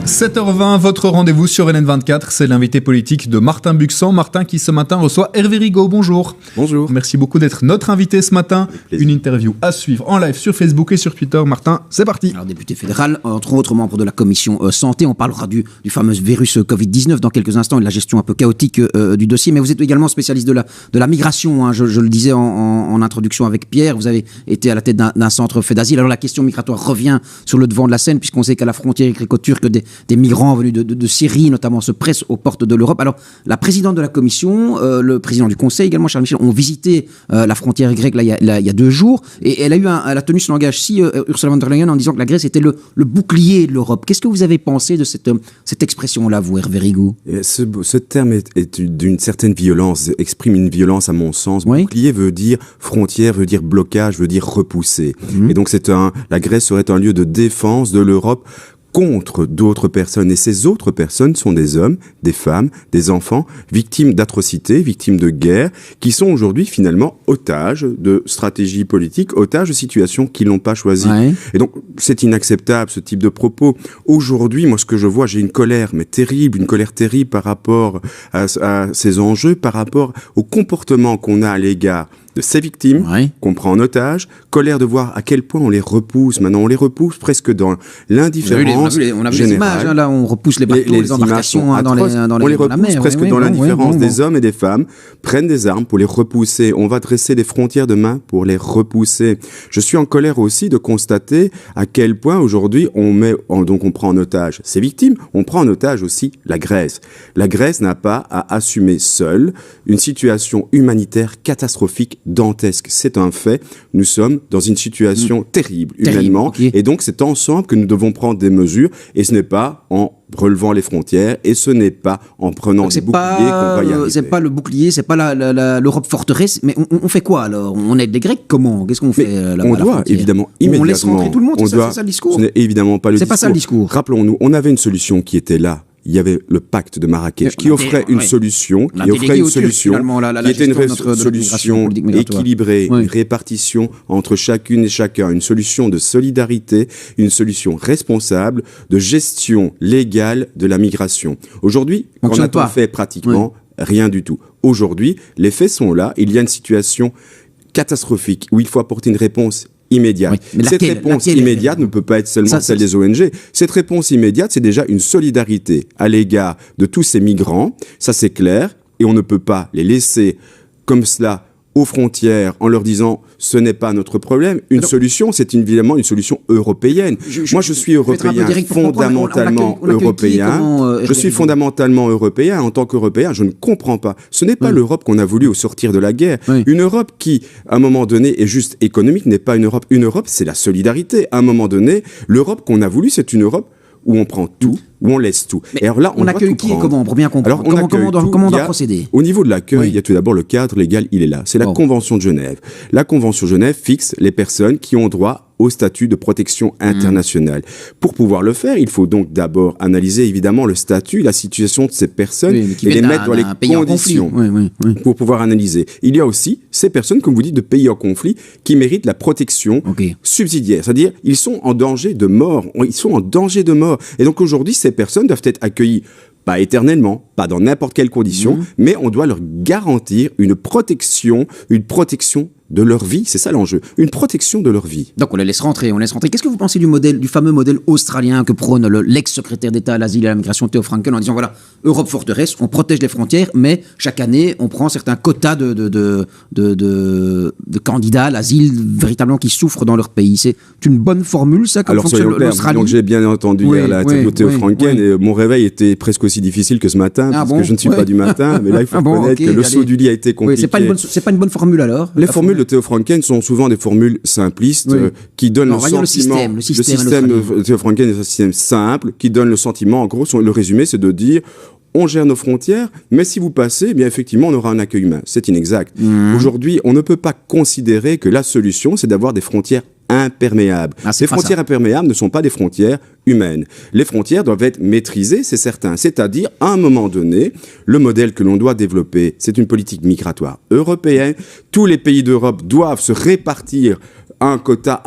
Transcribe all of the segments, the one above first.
7h20, votre rendez-vous sur LN24, c'est l'invité politique de Martin Buxan. Martin qui ce matin reçoit Hervé Rigaud. Bonjour. Bonjour. Merci beaucoup d'être notre invité ce matin. Une interview à suivre en live sur Facebook et sur Twitter. Martin, c'est parti. Alors, député fédéral, entre autres membre de la commission santé, on parlera du fameux virus Covid-19 dans quelques instants et de la gestion un peu chaotique du dossier. Mais vous êtes également spécialiste de la migration. Hein. Je le disais en introduction avec Pierre, vous avez été à la tête d'un centre fait d'asile. Alors la question migratoire revient sur le devant de la scène puisqu'on sait qu'à la frontière gréco-turque, des migrants venus de Syrie notamment se pressent aux portes de l'Europe. Alors la présidente de la commission, le président du conseil également, Charles Michel, ont visité la frontière grecque il y a 2 jours et elle a tenu son langage Ursula von der Leyen en disant que la Grèce était le bouclier de l'Europe. Qu'est-ce que vous avez pensé de cette expression-là, vous, Hervé Rigaud? Ce terme est d'une certaine violence, exprime une violence à mon sens. Oui. Bouclier veut dire frontière, veut dire blocage, veut dire repousser. Et donc la Grèce serait un lieu de défense de l'Europe contre d'autres personnes. Et ces autres personnes sont des hommes, des femmes, des enfants, victimes d'atrocités, victimes de guerre, qui sont aujourd'hui finalement otages de stratégies politiques, otages de situations qu'ils n'ont pas choisies. Ouais. Et donc, c'est inacceptable, ce type de propos. Aujourd'hui, moi, ce que je vois, j'ai une colère terrible par rapport à ces enjeux, par rapport au comportement qu'on a à l'égard de ces victimes, qu'on prend en otage, colère de voir à quel point on les repousse. Maintenant, on les repousse presque dans l'indifférence générale. On a vu les images, hein, là, on repousse les bateaux, les embarcations dans on les repousse presque dans l'indifférence des hommes et des femmes, prennent des armes pour les repousser. On va dresser des frontières demain pour les repousser. Je suis en colère aussi de constater à quel point aujourd'hui on prend en otage ces victimes, on prend en otage aussi la Grèce. La Grèce n'a pas à assumer seule une situation humanitaire catastrophique, dantesque. C'est un fait. Nous sommes dans une situation terrible, humainement. Okay. Et donc, c'est ensemble que nous devons prendre des mesures. Et ce n'est pas en relevant les frontières et ce n'est pas en prenant des boucliers qu'on va y arriver. C'est pas le bouclier, c'est pas l'Europe forteresse. Mais on fait quoi alors? On aide les Grecs? Comment? Qu'est-ce qu'on fait là-bas? On doit évidemment immédiatement. On laisse rentrer tout le monde. C'est ça le discours? Ce n'est évidemment pas le discours. C'est pas ça le discours. Rappelons-nous, on avait une solution qui était là. Il y avait le pacte de Marrakech qui offrait une solution, qui était une solution équilibrée, une répartition entre chacune et chacun, une solution de solidarité, une solution responsable de gestion légale de la migration. Aujourd'hui, on a fait pratiquement rien du tout. Aujourd'hui, les faits sont là, il y a une situation catastrophique où il faut apporter une réponse immédiate. Oui, cette réponse immédiate ne peut pas être seulement celle des ONG. Cette réponse immédiate, c'est déjà une solidarité à l'égard de tous ces migrants. Ça, c'est clair. Et on ne peut pas les laisser comme cela aux frontières en leur disant ce n'est pas notre problème. Une solution, c'est évidemment une solution européenne. Moi, je suis européen, fondamentalement européen. Je suis fondamentalement européen. En tant qu'Européen, je ne comprends pas. Ce n'est pas l'Europe qu'on a voulu au sortir de la guerre. Une Europe qui, à un moment donné, est juste économique, n'est pas une Europe. Une Europe, c'est la solidarité. À un moment donné, l'Europe qu'on a voulu, c'est une Europe où on prend tout, où on laisse tout. Et alors là, on accueille qui et comment, pour bien comprendre? Alors, comment on doit procéder? Au niveau de l'accueil, il y a tout d'abord le cadre légal, il est là. C'est la Convention de Genève. La Convention de Genève fixe les personnes qui ont droit au statut de protection internationale. Pour pouvoir le faire, il faut donc d'abord analyser évidemment le statut, la situation de ces personnes et les mettre dans les conditions pour pouvoir analyser. Il y a aussi ces personnes, comme vous dites, de pays en conflit qui méritent la protection subsidiaire. C'est-à-dire, ils sont en danger de mort. Ils sont en danger de mort. Et donc aujourd'hui, ces personnes doivent être accueillies pas éternellement, pas dans n'importe quelle condition, mais on doit leur garantir une protection de leur vie, c'est ça l'enjeu, une protection de leur vie. Donc on les laisse rentrer, Qu'est-ce que vous pensez du fameux modèle australien que prône l'ex-secrétaire d'État à l'asile et à la migration Theo Franken en disant voilà, Europe forteresse, on protège les frontières, mais chaque année on prend certains quotas de candidats à l'asile véritablement qui souffrent dans leur pays. C'est une bonne formule ça comme fonctionne l'Australie? Donc j'ai bien entendu l'interview de Theo Franken et mon réveil était presque aussi difficile que ce matin parce que je ne suis pas du matin, mais là il faut reconnaître que le saut du lit a été compliqué. C'est pas une bonne formule alors? Les formules de Theo Franken sont souvent des formules simplistes qui donnent le sentiment. Le système de Theo Franken est un système simple qui donne le sentiment. En gros, le résumé, c'est de dire on gère nos frontières, mais si vous passez, eh bien effectivement, on aura un accueil humain. C'est inexact. Aujourd'hui, on ne peut pas considérer que la solution, c'est d'avoir des frontières imperméables. Les frontières imperméables ne sont pas des frontières humaines. Les frontières doivent être maîtrisées, c'est certain. C'est-à-dire, à un moment donné, le modèle que l'on doit développer, c'est une politique migratoire européenne. Tous les pays d'Europe doivent se répartir un quota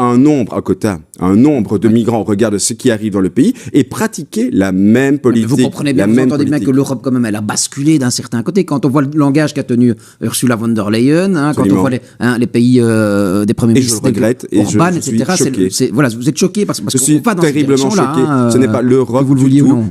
un nombre de migrants au regard de ce qui arrive dans le pays et pratiquer la même politique. Mais vous comprenez bien, vous entendez bien que l'Europe, quand même, elle a basculé d'un certain côté. Quand on voit le langage qu'a tenu Ursula von der Leyen, quand on voit les pays des premiers ministres, Orban, etc. Voilà, vous êtes choqué parce je suis terriblement choqué. Ce n'est pas l'Europe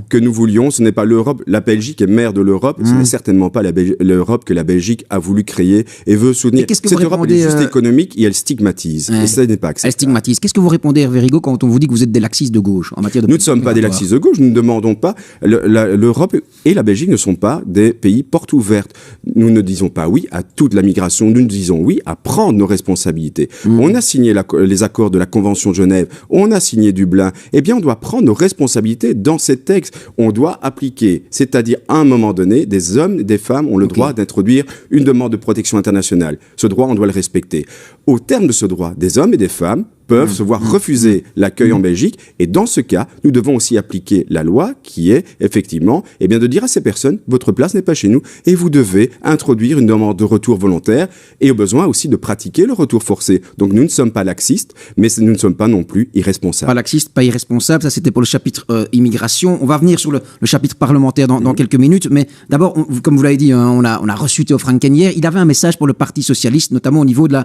que nous voulions, ce n'est pas l'Europe. La Belgique est mère de l'Europe, ce n'est certainement pas l'Europe que la Belgique a voulu créer et veut soutenir. Cette Europe, elle est juste économique et elle stigmatise. Et ça n'est pas acceptable. Elle stigmatise. Qu'est-ce que vous répondez, Hervé Rigaud, quand on vous dit que vous êtes des laxistes de gauche en matière de... Nous ne sommes pas des laxistes de gauche, nous ne demandons pas... L'Europe et la Belgique ne sont pas des pays porte ouverte. Nous ne disons pas oui à toute la migration, nous disons oui à prendre nos responsabilités. On a signé les accords de la Convention de Genève, on a signé Dublin. Eh bien, on doit prendre nos responsabilités dans ces textes. On doit appliquer, c'est-à-dire à un moment donné, des hommes et des femmes ont le droit d'introduire une demande de protection internationale. Ce droit, on doit le respecter. Au terme de ce droit, des hommes et des femmes peuvent se voir refuser l'accueil en Belgique. Et dans ce cas, nous devons aussi appliquer la loi qui est effectivement de dire à ces personnes, votre place n'est pas chez nous et vous devez introduire une demande de retour volontaire et au besoin aussi de pratiquer le retour forcé. Donc nous ne sommes pas laxistes, mais nous ne sommes pas non plus irresponsables. Pas laxistes, pas irresponsables, ça c'était pour le chapitre immigration. On va venir sur le chapitre parlementaire dans quelques minutes, mais d'abord, comme vous l'avez dit, on a reçu Theo Franken hier, il avait un message pour le Parti Socialiste, notamment au niveau de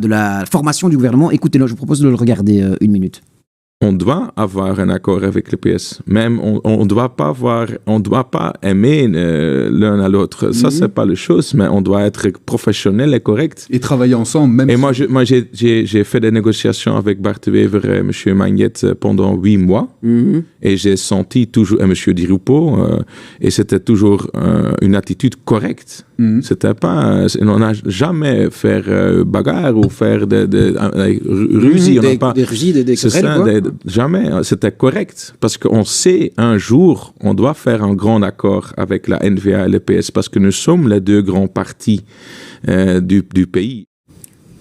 la formation du gouvernement. Écoutez-le, je vous propose de le regarder une minute. On doit avoir un accord avec le PS. Même on doit pas aimer l'un à l'autre. Ça, c'est pas la chose, mais on doit être professionnel et correct. Et travailler ensemble, même. Et moi, j'ai fait des négociations avec Bart de Wever et M. Magnette pendant 8 mois. Et j'ai senti toujours, et M. Di Rupo, et c'était toujours une attitude correcte. C'était pas, on n'a jamais fait bagarre ou faire des rusies. Des rusies, des querelles, jamais, c'était correct, parce qu'on sait un jour, on doit faire un grand accord avec la NVA et le PS, parce que nous sommes les deux grands partis du pays.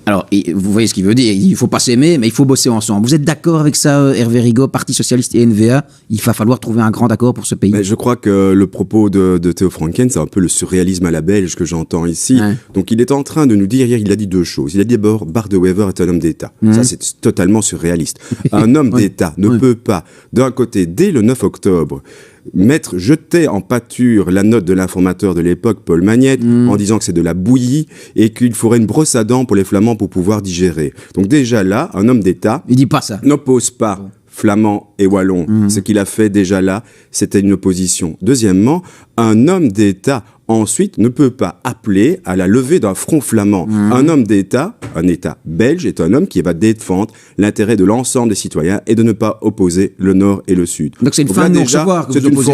Alors, vous voyez ce qu'il veut dire, il ne faut pas s'aimer, mais il faut bosser ensemble. Vous êtes d'accord avec ça, Hervé Rigaud, Parti Socialiste et NVA? Il va falloir trouver un grand accord pour ce pays. Mais je crois que le propos de Theo Franken, c'est un peu le surréalisme à la belge que j'entends ici. Donc il est en train de nous dire, hier il a dit deux choses. Il a dit d'abord, Bart de Wever est un homme d'État. Ça c'est totalement surréaliste. Un homme d'État ne peut pas, d'un côté, dès le 9 octobre, jeter en pâture la note de l'informateur de l'époque, Paul Magnette, en disant que c'est de la bouillie et qu'il faudrait une brosse à dents pour les Flamands pour pouvoir digérer. Donc déjà là, un homme d'État n'oppose pas Flamands et Wallons. Ce qu'il a fait déjà là, c'était une opposition. Deuxièmement, un homme d'État ensuite ne peut pas appeler à la levée d'un front flamand. Un homme d'État, un État belge, est un homme qui va défendre l'intérêt de l'ensemble des citoyens et de ne pas opposer le Nord et le Sud. Donc c'est une fin de non-recevoir que vous opposez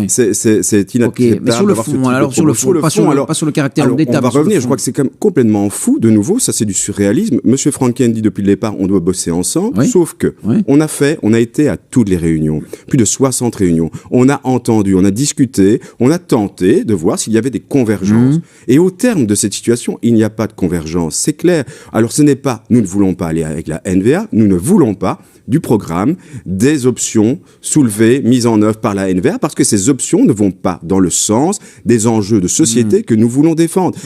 c'est inacceptable. Mais sur le fond, alors sur le fond, pas sur le caractère d'État. On va revenir, je crois que c'est quand même complètement fou, de nouveau, ça c'est du surréalisme. Monsieur Franken dit depuis le départ, on doit bosser ensemble, sauf que on a été à toutes les réunions, plus de 60 réunions. On a entendu, on a discuté, on a tenté de voir s'il y avait des convergences. Et au terme de cette situation, il n'y a pas de convergence, c'est clair. Alors ce n'est pas, nous ne voulons pas aller avec la NVA, nous ne voulons pas du programme, des options soulevées, mises en œuvre par la NVA, parce que ces options ne vont pas dans le sens des enjeux de société que nous voulons défendre.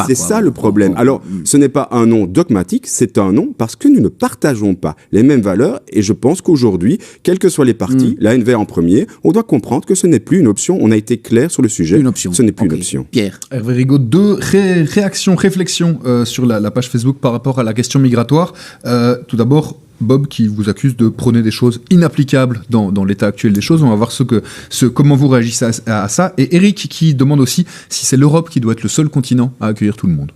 C'est ça le problème. Alors, ce n'est pas un non dogmatique, c'est un non parce que nous ne partageons pas les mêmes valeurs, et je pense qu'aujourd'hui, quels que soient les partis, la NVA en premier, on doit comprendre que ce n'est plus une option. On a été clair sur le sujet. Ce n'est plus une option. Pierre. Hervé Rigaud, deux réactions, réflexions sur la page Facebook par rapport à la question migratoire. Tout d'abord, Bob qui vous accuse de prôner des choses inapplicables dans l'état actuel des choses. On va voir comment vous réagissez à ça. Et Eric qui demande aussi si c'est l'Europe qui doit être le seul continent à accueillir tout le monde.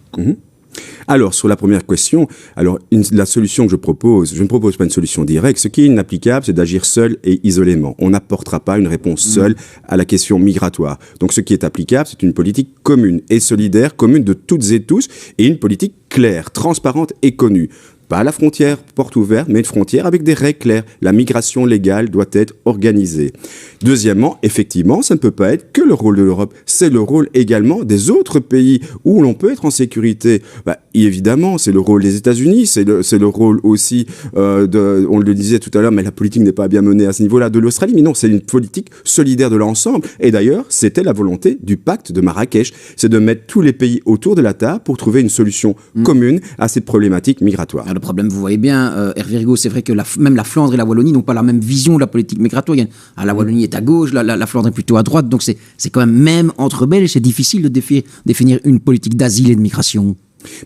Alors, sur la première question, la solution que je ne propose pas une solution directe. Ce qui est inapplicable, c'est d'agir seul et isolément. On n'apportera pas une réponse seule à la question migratoire. Donc, ce qui est applicable, c'est une politique commune et solidaire, commune de toutes et tous, et une politique claire, transparente et connue. Pas la frontière porte ouverte, mais une frontière avec des règles claires. La migration légale doit être organisée. Deuxièmement, effectivement, ça ne peut pas être que le rôle de l'Europe. C'est le rôle également des autres pays où l'on peut être en sécurité. Évidemment, c'est le rôle des États-Unis, c'est le rôle aussi on le disait tout à l'heure, mais la politique n'est pas bien menée à ce niveau-là, de l'Australie. Mais non, c'est une politique solidaire de l'ensemble. Et d'ailleurs, c'était la volonté du pacte de Marrakech. C'est de mettre tous les pays autour de la table pour trouver une solution commune à cette problématique migratoire. le problème, vous voyez bien, Hervé Rigaud, c'est vrai que même la Flandre et la Wallonie n'ont pas la même vision de la politique migratoire. La Wallonie est à gauche, la Flandre est plutôt à droite, donc c'est quand même entre Belges, c'est difficile de définir une politique d'asile et de migration.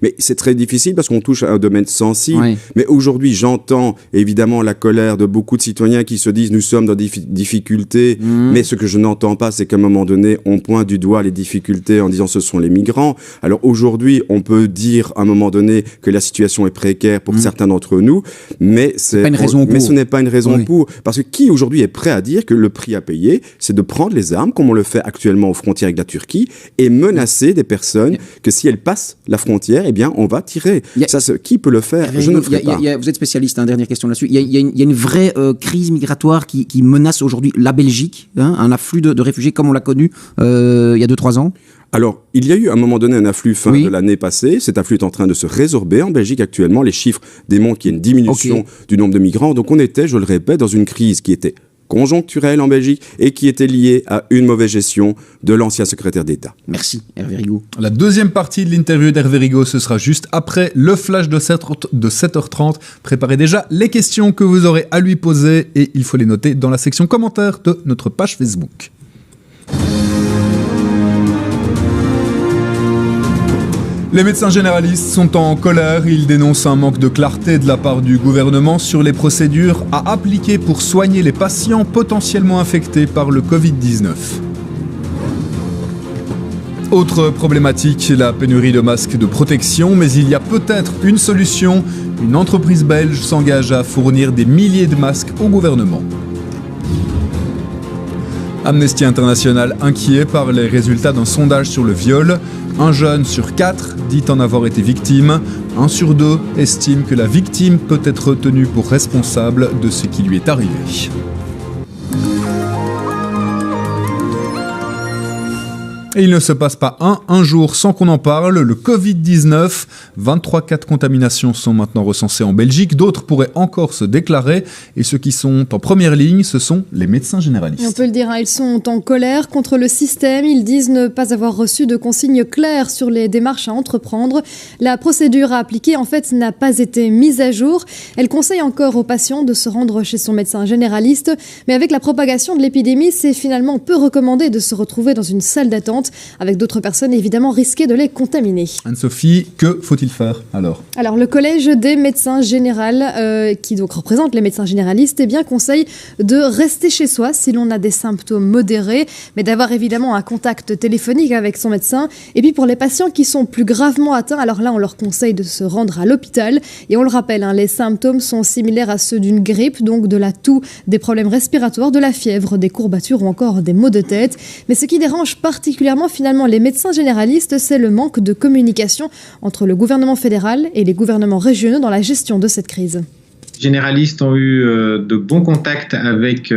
Mais c'est très difficile parce qu'on touche à un domaine sensible. Oui. Mais aujourd'hui, j'entends évidemment la colère de beaucoup de citoyens qui se disent nous sommes dans des difficultés. Mais ce que je n'entends pas, c'est qu'à un moment donné, on pointe du doigt les difficultés en disant ce sont les migrants. Alors aujourd'hui, on peut dire à un moment donné que la situation est précaire pour certains d'entre nous, mais ce n'est pas une raison pour. Parce que qui aujourd'hui est prêt à dire que le prix à payer, c'est de prendre les armes, comme on le fait actuellement aux frontières avec la Turquie, et menacer des personnes que si elles passent la frontière, eh bien, on va tirer. Qui peut le faire? Je ne le ferai pas. Vous êtes spécialiste, dernière question là-dessus. Il y a une vraie crise migratoire qui menace aujourd'hui la Belgique, un afflux de réfugiés comme on l'a connu il y a 2-3 ans. Alors, il y a eu à un moment donné un afflux fin de l'année passée. Cet afflux est en train de se résorber en Belgique actuellement. Les chiffres démontrent qu'il y a une diminution du nombre de migrants. Donc on était, je le répète, dans une crise qui était conjoncturelle en Belgique et qui était liée à une mauvaise gestion de l'ancien secrétaire d'État. Merci, Hervé Rigaud. La deuxième partie de l'interview d'Hervé Rigaud, ce sera juste après le flash de 7h30. Préparez déjà les questions que vous aurez à lui poser et il faut les noter dans la section commentaires de notre page Facebook. Les médecins généralistes sont en colère. Ils dénoncent un manque de clarté de la part du gouvernement sur les procédures à appliquer pour soigner les patients potentiellement infectés par le Covid-19. Autre problématique, la pénurie de masques de protection, mais il y a peut-être une solution. Une entreprise belge s'engage à fournir des milliers de masques au gouvernement. Amnesty International inquiet par les résultats d'un sondage sur le viol. 1 jeune sur 4 dit en avoir été victime. 1 sur 2 estime que la victime peut être tenue pour responsable de ce qui lui est arrivé. Et il ne se passe pas un jour sans qu'on en parle. Le Covid-19, 23 cas de contamination sont maintenant recensés en Belgique. D'autres pourraient encore se déclarer. Et ceux qui sont en première ligne, ce sont les médecins généralistes. Et on peut le dire, ils sont en colère contre le système. Ils disent ne pas avoir reçu de consignes claires sur les démarches à entreprendre. La procédure à appliquer, en fait, n'a pas été mise à jour. Elle conseille encore aux patients de se rendre chez son médecin généraliste. Mais avec la propagation de l'épidémie, c'est finalement peu recommandé de se retrouver dans une salle d'attente avec d'autres personnes évidemment risquées de les contaminer. Anne-Sophie, que faut-il faire alors ? Alors le collège des médecins généraux, qui donc représente les médecins généralistes, eh bien, conseille de rester chez soi si l'on a des symptômes modérés, mais d'avoir évidemment un contact téléphonique avec son médecin. Et puis pour les patients qui sont plus gravement atteints, alors là on leur conseille de se rendre à l'hôpital. Et on le rappelle, les symptômes sont similaires à ceux d'une grippe, donc de la toux, des problèmes respiratoires, de la fièvre, des courbatures ou encore des maux de tête. Mais ce qui dérange particulièrement finalement les médecins généralistes, c'est le manque de communication entre le gouvernement fédéral et les gouvernements régionaux dans la gestion de cette crise. Les généralistes ont eu de bons contacts avec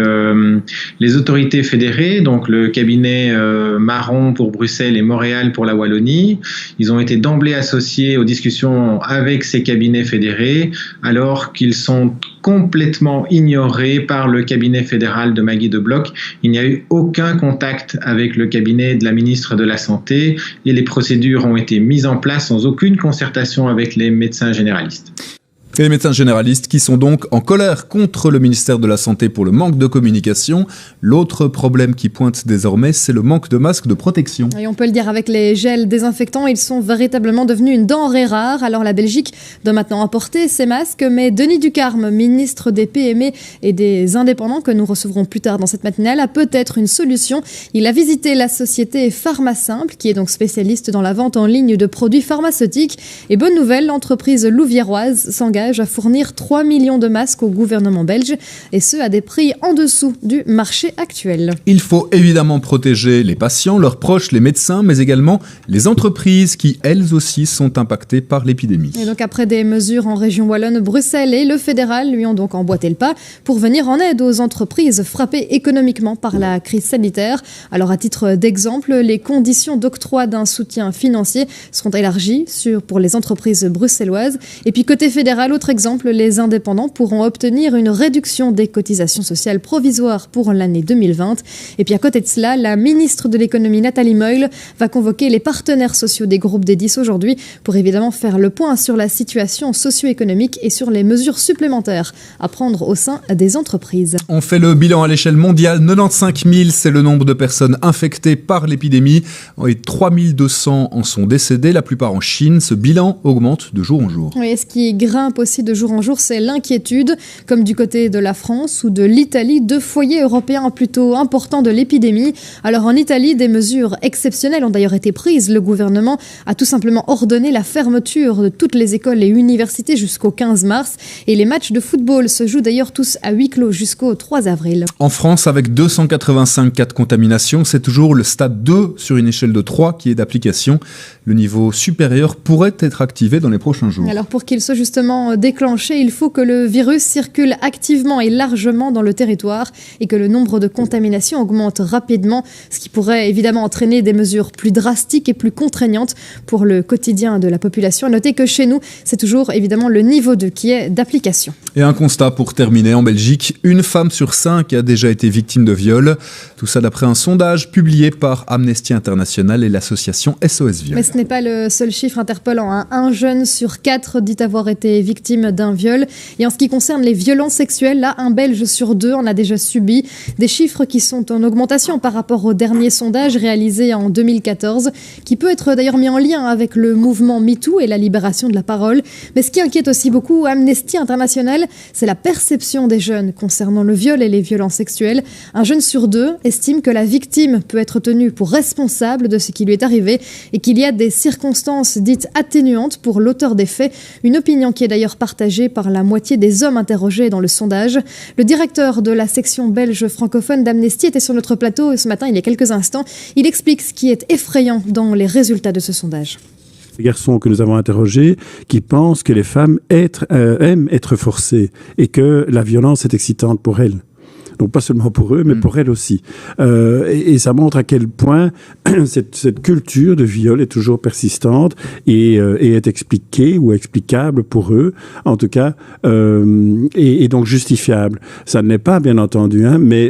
les autorités fédérées, donc le cabinet Marron pour Bruxelles et Montréal pour la Wallonie. Ils ont été d'emblée associés aux discussions avec ces cabinets fédérés, alors qu'ils sont complètement ignorés par le cabinet fédéral de Maggie de Bloch. Il n'y a eu aucun contact avec le cabinet de la ministre de la Santé et les procédures ont été mises en place sans aucune concertation avec les médecins généralistes. Et les médecins généralistes qui sont donc en colère contre le ministère de la Santé pour le manque de communication. L'autre problème qui pointe désormais, c'est le manque de masques de protection. Et on peut le dire, avec les gels désinfectants, ils sont véritablement devenus une denrée rare. Alors la Belgique doit maintenant importer ces masques, mais Denis Ducarme, ministre des PME et des indépendants, que nous recevrons plus tard dans cette matinale, a peut-être une solution. Il a visité la société PharmaSimple, qui est donc spécialiste dans la vente en ligne de produits pharmaceutiques. Et bonne nouvelle, l'entreprise louviéroise s'engage à fournir 3 millions de masques au gouvernement belge, et ce à des prix en dessous du marché actuel. Il faut évidemment protéger les patients, leurs proches, les médecins, mais également les entreprises qui, elles aussi, sont impactées par l'épidémie. Et donc après des mesures en région wallonne, Bruxelles et le fédéral lui ont donc emboîté le pas pour venir en aide aux entreprises frappées économiquement par la crise sanitaire. Alors à titre d'exemple, les conditions d'octroi d'un soutien financier seront élargies pour les entreprises bruxelloises. Et puis côté fédéral l'autre exemple, les indépendants pourront obtenir une réduction des cotisations sociales provisoires pour l'année 2020. Et puis à côté de cela, la ministre de l'économie Nathalie Meul va convoquer les partenaires sociaux des groupes des 10 aujourd'hui pour évidemment faire le point sur la situation socio-économique et sur les mesures supplémentaires à prendre au sein des entreprises. On fait le bilan à l'échelle mondiale. 95 000, c'est le nombre de personnes infectées par l'épidémie et 3 200 en sont décédés, la plupart en Chine. Ce bilan augmente de jour en jour. Oui, et ce qui grimpe aussi de jour en jour, c'est l'inquiétude, comme du côté de la France ou de l'Italie, 2 foyers européens plutôt importants de l'épidémie. Alors en Italie, des mesures exceptionnelles ont d'ailleurs été prises. Le gouvernement a tout simplement ordonné la fermeture de toutes les écoles et universités jusqu'au 15 mars. Et les matchs de football se jouent d'ailleurs tous à huis clos jusqu'au 3 avril. En France, avec 285 cas de contamination, c'est toujours le stade 2 sur une échelle de 3 qui est d'application. Le niveau supérieur pourrait être activé dans les prochains jours. Alors pour qu'il soit justement déclenché, il faut que le virus circule activement et largement dans le territoire et que le nombre de contaminations augmente rapidement, ce qui pourrait évidemment entraîner des mesures plus drastiques et plus contraignantes pour le quotidien de la population. Notez que chez nous, c'est toujours évidemment le niveau 2 qui est d'application. Et un constat pour terminer, en Belgique, une femme sur 5 a déjà été victime de viol. Tout ça d'après un sondage publié par Amnesty International et l'association SOS Viol. Mais ce n'est pas le seul chiffre interpellant, hein. Un jeune sur 4 dit avoir été victime d'un viol. Et en ce qui concerne les violences sexuelles, là, un Belge sur 2 en a déjà subi. Des chiffres qui sont en augmentation par rapport au dernier sondage réalisé en 2014, qui peut être d'ailleurs mis en lien avec le mouvement MeToo et la libération de la parole. Mais ce qui inquiète aussi beaucoup Amnesty International, c'est la perception des jeunes concernant le viol et les violences sexuelles. Un jeune sur 2 estime que la victime peut être tenue pour responsable de ce qui lui est arrivé et qu'il y a des circonstances dites atténuantes pour l'auteur des faits. Une opinion qui est d'ailleurs partagée par la moitié des hommes interrogés dans le sondage. Le directeur de la section belge francophone d'Amnesty était sur notre plateau ce matin, il y a quelques instants. Il explique ce qui est effrayant dans les résultats de ce sondage. Les garçons que nous avons interrogés qui pensent que les femmes aiment être forcées et que la violence est excitante pour elles. Donc pas seulement pour eux, mais pour elles aussi. Et ça montre à quel point cette culture de viol est toujours persistante et est expliquée ou explicable pour eux, en tout cas, et donc justifiable. Ça n'est pas, bien entendu, hein, mais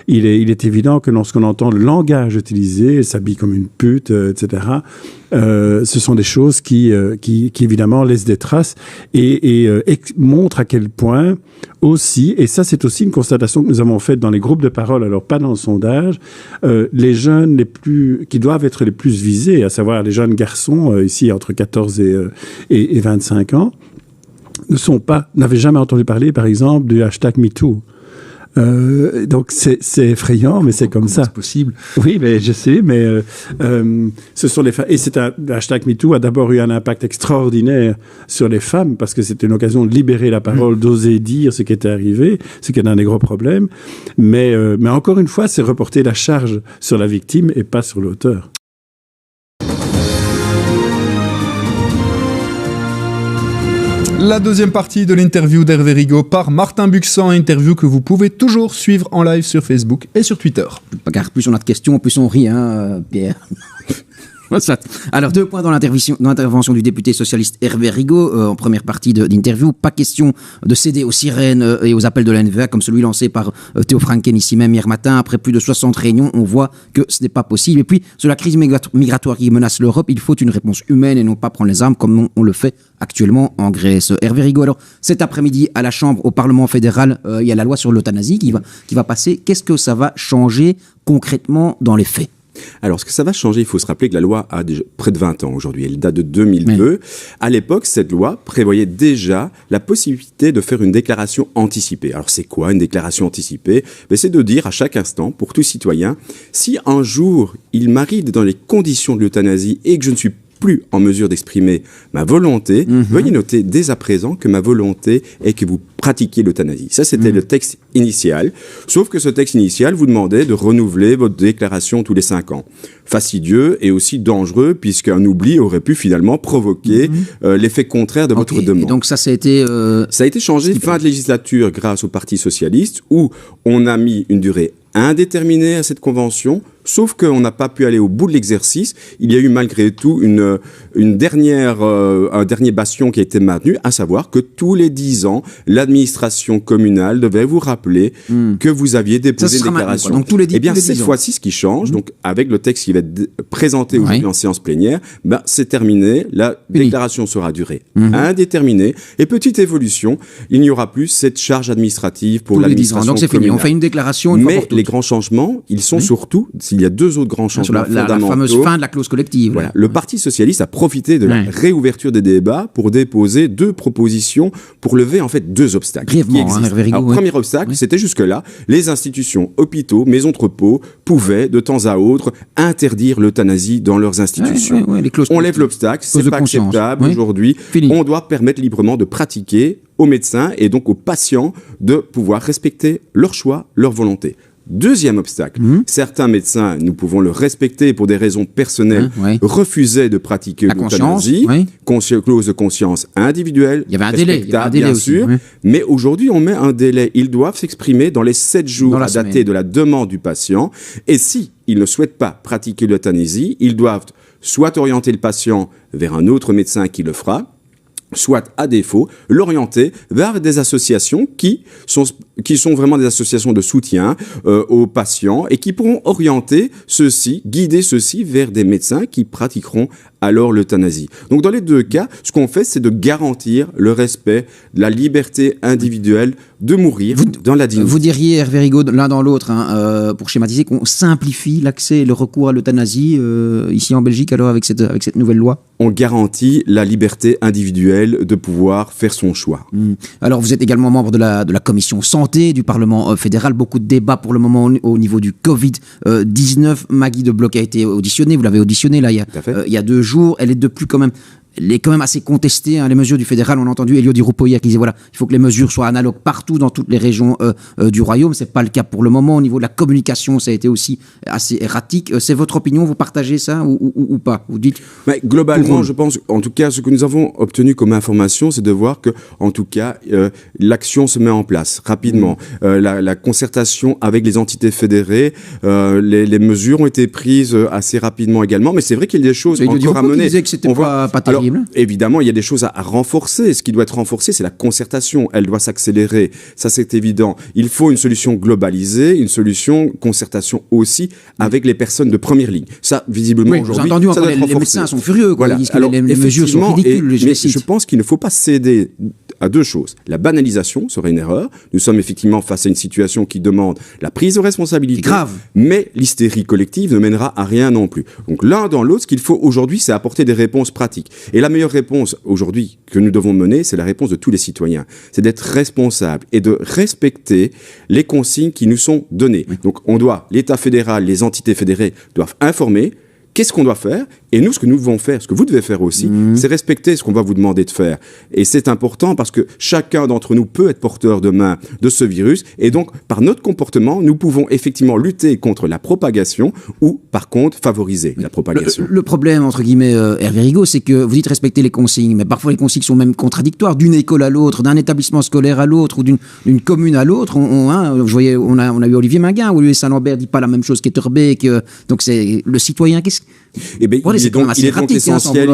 il est évident que lorsqu'on entend le langage utilisé, elle s'habille comme une pute, etc., ce sont des choses qui évidemment laissent des traces et montrent à quel point aussi, et ça c'est aussi une constatation que nous avons faite dans les groupes de parole, alors pas dans le sondage, les jeunes qui doivent être les plus visés, à savoir les jeunes garçons ici entre 14 et 25 ans, n'avaient jamais entendu parler par exemple du hashtag MeToo. Donc c'est effrayant, mais c'est comme ça. C'est possible. Oui, mais je sais, mais ce sont les femmes. Et le hashtag MeToo a d'abord eu un impact extraordinaire sur les femmes parce que c'était une occasion de libérer la parole, d'oser dire ce qui était arrivé, ce qui est un des gros problèmes. Mais encore une fois, c'est reporter la charge sur la victime et pas sur l'auteur. La deuxième partie de l'interview d'Hervé Rigaud par Martin Buxan, interview que vous pouvez toujours suivre en live sur Facebook et sur Twitter. Car plus on a de questions, plus on rit, hein, Pierre. Alors, 2 points dans l'intervention du député socialiste Hervé Rigaud en première partie d'interview. Pas question de céder aux sirènes et aux appels de la NVA comme celui lancé par Théo Franken ici même hier matin. Après plus de 60 réunions, on voit que ce n'est pas possible. Et puis, sur la crise migratoire qui menace l'Europe, il faut une réponse humaine et non pas prendre les armes comme on le fait actuellement en Grèce. Hervé Rigaud, alors, cet après-midi à la Chambre, au Parlement fédéral, il y a la loi sur l'euthanasie qui va passer. Qu'est-ce que ça va changer concrètement dans les faits ? Alors, ce que ça va changer, il faut se rappeler que la loi a déjà près de 20 ans aujourd'hui. Elle date de 2002. Oui. À l'époque, cette loi prévoyait déjà la possibilité de faire une déclaration anticipée. Alors, c'est quoi une déclaration anticipée ? C'est de dire à chaque instant, pour tout citoyen, si un jour il m'arrive dans les conditions de l'euthanasie et que je ne suis plus en mesure d'exprimer ma volonté, veuillez noter dès à présent que ma volonté est que vous pratiquiez l'euthanasie. Ça, c'était le texte initial. Sauf que ce texte initial vous demandait de renouveler votre déclaration tous les 5 ans. Fastidieux et aussi dangereux, puisqu'un oubli aurait pu finalement provoquer l'effet contraire de votre demande. Et donc ça a été... Ça a été changé fin de législature grâce au Parti socialiste, où on a mis une durée indéterminée à cette convention, sauf qu'on n'a pas pu aller au bout de l'exercice. Il y a eu malgré tout un dernier bastion qui a été maintenu, à savoir que tous les 10 ans, l'administration communale devait vous rappeler que vous aviez déposé une déclaration. Donc, tous les 10, eh bien, cette fois-ci, ce qui change, donc avec le texte qui va être présenté aujourd'hui en séance plénière, c'est terminé. La déclaration sera durée indéterminée. Et petite évolution, il n'y aura plus cette charge administrative pour l'administration communale. Donc c'est fini, on fait une déclaration. Mais les grands changements, ils sont surtout, s'il y a 2 autres grands changements fondamentaux. La fameuse fin de la clause collective. Voilà. Le Parti socialiste a profité de la réouverture des débats pour déposer 2 propositions pour lever en fait 2 obstacles. Brièvement, Premier obstacle, c'était jusque-là, les institutions, hôpitaux, maisons de repos pouvaient de temps à autre interdire l'euthanasie dans leurs institutions. On lève l'obstacle, c'est pas acceptable aujourd'hui. On doit permettre librement de pratiquer aux médecins et donc aux patients de pouvoir respecter leur choix, leur volonté. Deuxième obstacle, certains médecins, nous pouvons le respecter pour des raisons personnelles, refusaient de pratiquer l'euthanasie, clause de conscience individuelle, il y avait un délai, bien sûr, mais aujourd'hui on met un délai. Ils doivent s'exprimer dans les 7 jours à dater de la demande du patient, et si ils ne souhaitent pas pratiquer l'euthanasie, ils doivent soit orienter le patient vers un autre médecin qui le fera, soit à défaut, l'orienter vers des associations qui sont vraiment des associations de soutien aux patients et qui pourront orienter ceux-ci, guider ceux-ci vers des médecins qui pratiqueront alors l'euthanasie. Donc dans les 2 cas, ce qu'on fait, c'est de garantir le respect de la liberté individuelle de mourir dans la dignité. Vous diriez, Hervé Rigaud, l'un dans l'autre, pour schématiser, qu'on simplifie l'accès et le recours à l'euthanasie ici en Belgique, alors avec cette nouvelle loi ? On garantit la liberté individuelle de pouvoir faire son choix. Alors vous êtes également membre de la commission santé du Parlement fédéral. Beaucoup de débats pour le moment au niveau du Covid-19. Maggie de Bloch a été auditionnée, vous l'avez auditionnée là il y a 2 jours. Elle est elle est quand même assez contestée, les mesures du fédéral. On a entendu Elio Di Rupo hier qui disait il faut que les mesures soient analogues partout dans toutes les régions du royaume. C'est pas le cas pour le moment. Au niveau de la communication, ça a été aussi assez erratique. C'est votre opinion, vous partagez ça ou pas? Vous dites. Mais globalement, je pense, en tout cas, ce que nous avons obtenu comme information, c'est de voir que, en tout cas, l'action se met en place rapidement. La concertation avec les entités fédérées, les mesures ont été prises assez rapidement également. Mais c'est vrai qu'il y a des choses encore à mener. Disait que c'était pas terrible. Alors, évidemment, il y a des choses à renforcer. Ce qui doit être renforcé, c'est la concertation. Elle doit s'accélérer. Ça, c'est évident. Il faut une solution globalisée, une solution concertation aussi avec les personnes de première ligne. Ça, visiblement, aujourd'hui, ça doit être renforcé. Les médecins sont furieux. Voilà. Ils disent que les mesures sont ridicules. Mais je pense qu'il ne faut pas céder à 2 choses. La banalisation serait une erreur. Nous sommes effectivement face à une situation qui demande la prise de responsabilité. C'est grave. Mais l'hystérie collective ne mènera à rien non plus. Donc l'un dans l'autre, ce qu'il faut aujourd'hui, c'est apporter des réponses pratiques. Et la meilleure réponse aujourd'hui que nous devons mener, c'est la réponse de tous les citoyens. C'est d'être responsable et de respecter les consignes qui nous sont données. Donc l'État fédéral, les entités fédérées doivent informer. Qu'est-ce qu'on doit faire? Et nous, ce que nous devons faire, ce que vous devez faire aussi, c'est respecter ce qu'on va vous demander de faire. Et c'est important parce que chacun d'entre nous peut être porteur demain de ce virus. Et donc, par notre comportement, nous pouvons effectivement lutter contre la propagation ou, par contre, favoriser la propagation. Le problème, entre guillemets, Hervé Rigaud, c'est que vous dites respecter les consignes, mais parfois les consignes sont même contradictoires, d'une école à l'autre, d'un établissement scolaire à l'autre, ou d'une commune à l'autre. Je voyais, on a eu Olivier Minguin, Olivier Saint-Lambert dit pas la même chose qu'Etterbeek. Donc, c'est le citoyen, il est donc essentiel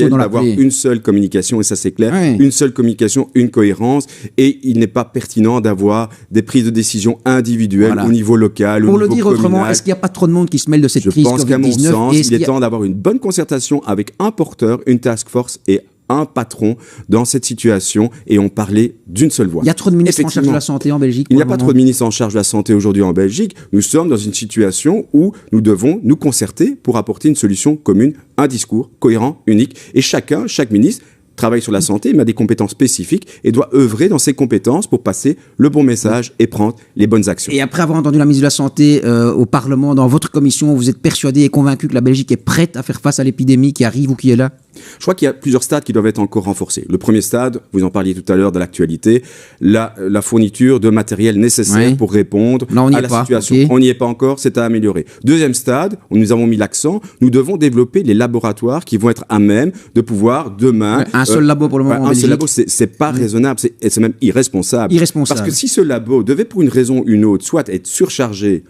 d'avoir une seule communication, et ça c'est clair, une seule communication, une cohérence, et il n'est pas pertinent d'avoir des prises de décision individuelles au niveau local, Pour le dire autrement, est-ce qu'il n'y a pas trop de monde qui se mêle de cette crise Covid-19? Je pense qu'à mon sens, il est temps d'avoir une bonne concertation avec un porteur, une task force et un patron dans cette situation, et on parlait d'une seule voix. Il y a trop de ministres en charge de la santé en Belgique? Il n'y a pas trop de ministres en charge de la santé aujourd'hui en Belgique. Nous sommes dans une situation où nous devons nous concerter pour apporter une solution commune, un discours cohérent, unique, et chaque ministre travaille sur la santé, mais a des compétences spécifiques et doit œuvrer dans ses compétences pour passer le bon message et prendre les bonnes actions. Et après avoir entendu la ministre de la Santé au Parlement, dans votre commission, vous êtes persuadé et convaincu que la Belgique est prête à faire face à l'épidémie qui arrive ou qui est là? Je crois qu'il y a plusieurs stades qui doivent être encore renforcés. Le premier stade, vous en parliez tout à l'heure de l'actualité, la fourniture de matériel nécessaire pour répondre à la situation. Okay. On n'y est pas encore, c'est à améliorer. Deuxième stade, nous avons mis l'accent, nous devons développer les laboratoires qui vont être à même de pouvoir demain... un seul labo pour le moment en Belgique. Un seul labo, c'est pas raisonnable, c'est même irresponsable. Parce que si ce labo devait pour une raison ou une autre, soit être surchargé,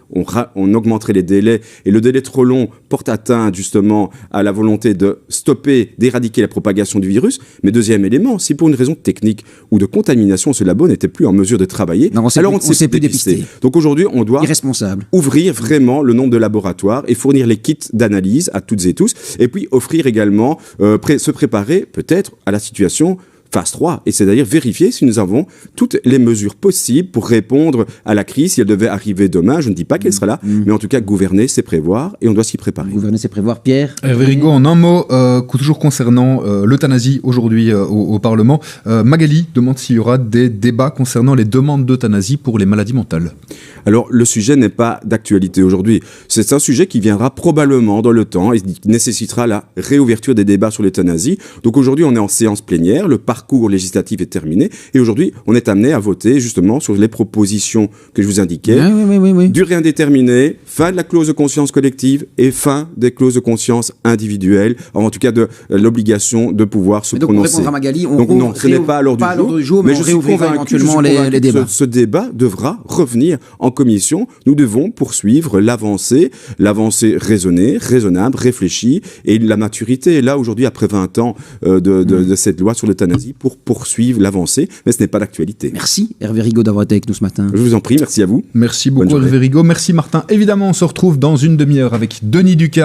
on augmenterait les délais, et le délai trop long porte atteinte justement à la volonté de stopper, d'éradiquer la propagation du virus. Mais deuxième élément, si pour une raison technique ou de contamination, ce labo n'était plus en mesure de travailler, alors on ne sait plus dépister. Donc aujourd'hui, on doit ouvrir vraiment le nombre de laboratoires et fournir les kits d'analyse à toutes et tous, et puis offrir également, se préparer peut-être à la situation phase 3, et c'est-à-dire vérifier si nous avons toutes les mesures possibles pour répondre à la crise, si elle devait arriver demain. Je ne dis pas qu'elle sera là, mais en tout cas, gouverner, c'est prévoir, et on doit s'y préparer. Gouverner, c'est prévoir. Pierre Hervé Rigaud, en un mot, toujours concernant l'euthanasie aujourd'hui au Parlement, Magali demande s'il y aura des débats concernant les demandes d'euthanasie pour les maladies mentales. Alors, le sujet n'est pas d'actualité aujourd'hui. C'est un sujet qui viendra probablement dans le temps et qui nécessitera la réouverture des débats sur l'euthanasie. Donc aujourd'hui, on est en séance plénière, le parcours législatif est terminé, et aujourd'hui, on est amené à voter justement sur les propositions que je vous indiquais. Oui. Durée indéterminée, fin de la clause de conscience collective et fin des clauses de conscience individuelles, en tout cas de l'obligation de pouvoir se prononcer. Donc, pour répondre à Magali, donc non, ce n'est pas à l'ordre du jour, mais je suis convaincu les débats. Ce débat devra revenir en commission. Nous devons poursuivre l'avancée raisonnée, raisonnable, réfléchie, et la maturité est là aujourd'hui, après 20 ans de cette loi sur l'euthanasie, pour poursuivre l'avancée, mais ce n'est pas d'actualité. Merci Hervé Rigaud d'avoir été avec nous ce matin. Je vous en prie, merci à vous. Merci beaucoup Hervé Rigaud, merci Martin. Évidemment, on se retrouve dans une demi-heure avec Denis Ducard.